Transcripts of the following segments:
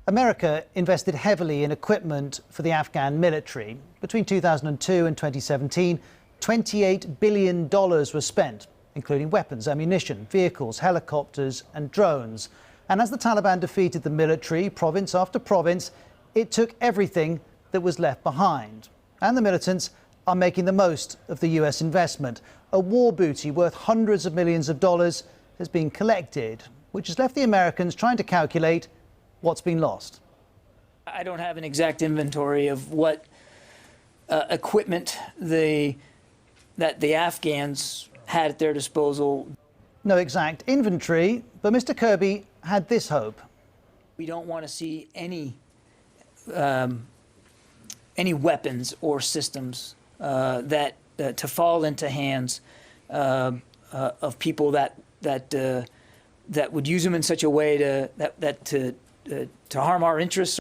America invested heavily in equipment for the Afghan military. Between 2002 and 2017, $28 billion was spent, including weapons, ammunition, vehicles, helicopters and drones. And as the Taliban defeated the military, province after province, it took everything that was left behind. And the militants are making the most of the US investment. A war booty worth hundreds of millions of dollars has been collected, which has left the Americans trying to calculate what's been lost. I don't have an exact inventory of what equipment that the Afghans had at their disposal. No exact inventory, but Mr. Kirby had this hope. We don't want to see any weapons or systems that to fall into hands of people that would use them in such a way to harm our interests.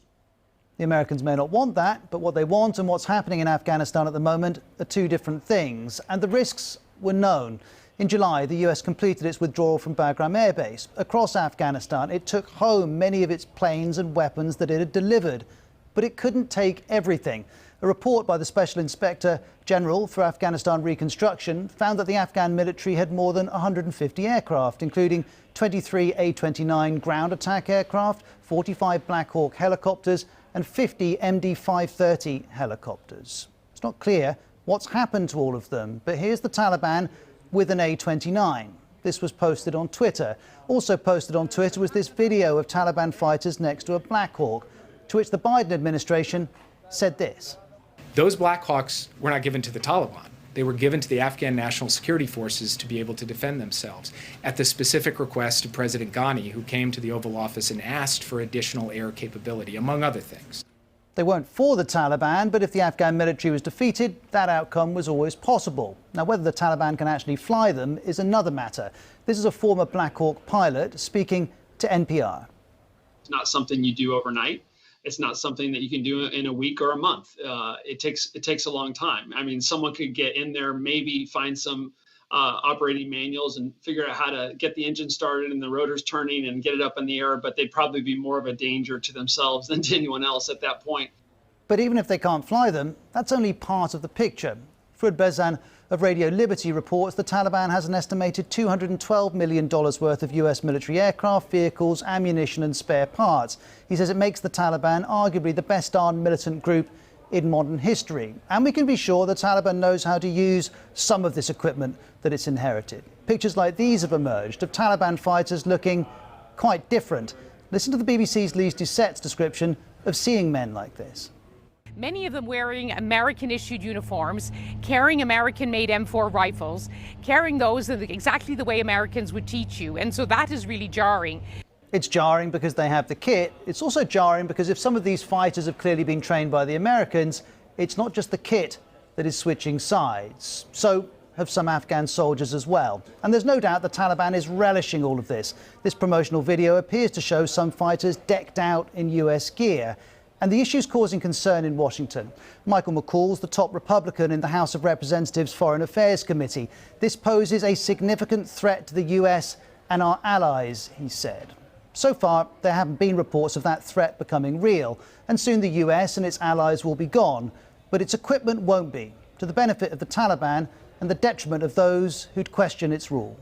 The Americans may not want that, but what they want and what's happening in Afghanistan at the moment are two different things, and the risks were known. In July, the US completed its withdrawal from Bagram Air Base. Across Afghanistan, it took home many of its planes and weapons that it had delivered, but it couldn't take everything. A report by the Special Inspector General for Afghanistan Reconstruction found that the Afghan military had more than 150 aircraft, including 23 A-29 ground attack aircraft, 45 Black Hawk helicopters and 50 MD-530 helicopters. It's not clear what's happened to all of them, but here's the Taliban with an A-29. This was posted on Twitter. Also posted on Twitter was this video of Taliban fighters next to a Black Hawk, to which the Biden administration said this. Those Black Hawks were not given to the Taliban. They were given to the Afghan National Security Forces to be able to defend themselves at the specific request of President Ghani, who came to the Oval Office and asked for additional air capability, among other things. They weren't for the Taliban, but if the Afghan military was defeated, that outcome was always possible. Now, whether the Taliban can actually fly them is another matter. This is a former Black Hawk pilot speaking to NPR. It's not something you do overnight. It's not something that you can do in a week or a month. It takes a long time. I mean, someone could get in there, maybe find some operating manuals and figure out how to get the engine started and the rotors turning and get it up in the air, but they'd probably be more of a danger to themselves than to anyone else at that point. But even if they can't fly them, that's only part of the picture. Fred Bezan of Radio Liberty reports the Taliban has an estimated $212 million worth of US military aircraft, vehicles, ammunition and spare parts. He says it makes the Taliban arguably the best armed militant group in modern history. And we can be sure the Taliban knows how to use some of this equipment that it's inherited. Pictures like these have emerged of Taliban fighters looking quite different. Listen to the BBC's Lise Doucette's description of seeing men like this. Many of them wearing American-issued uniforms, carrying American-made M4 rifles, carrying those in exactly the way Americans would teach you. And so that is really jarring. It's jarring because they have the kit. It's also jarring because if some of these fighters have clearly been trained by the Americans, it's not just the kit that is switching sides. So have some Afghan soldiers as well. And there's no doubt the Taliban is relishing all of this. This promotional video appears to show some fighters decked out in US gear. And the issue's causing concern in Washington. Michael McCall's the top Republican in the House of Representatives Foreign Affairs Committee. This poses a significant threat to the US and our allies, he said. So far, there haven't been reports of that threat becoming real, and soon the US and its allies will be gone. But its equipment won't be, to the benefit of the Taliban and the detriment of those who'd question its rule.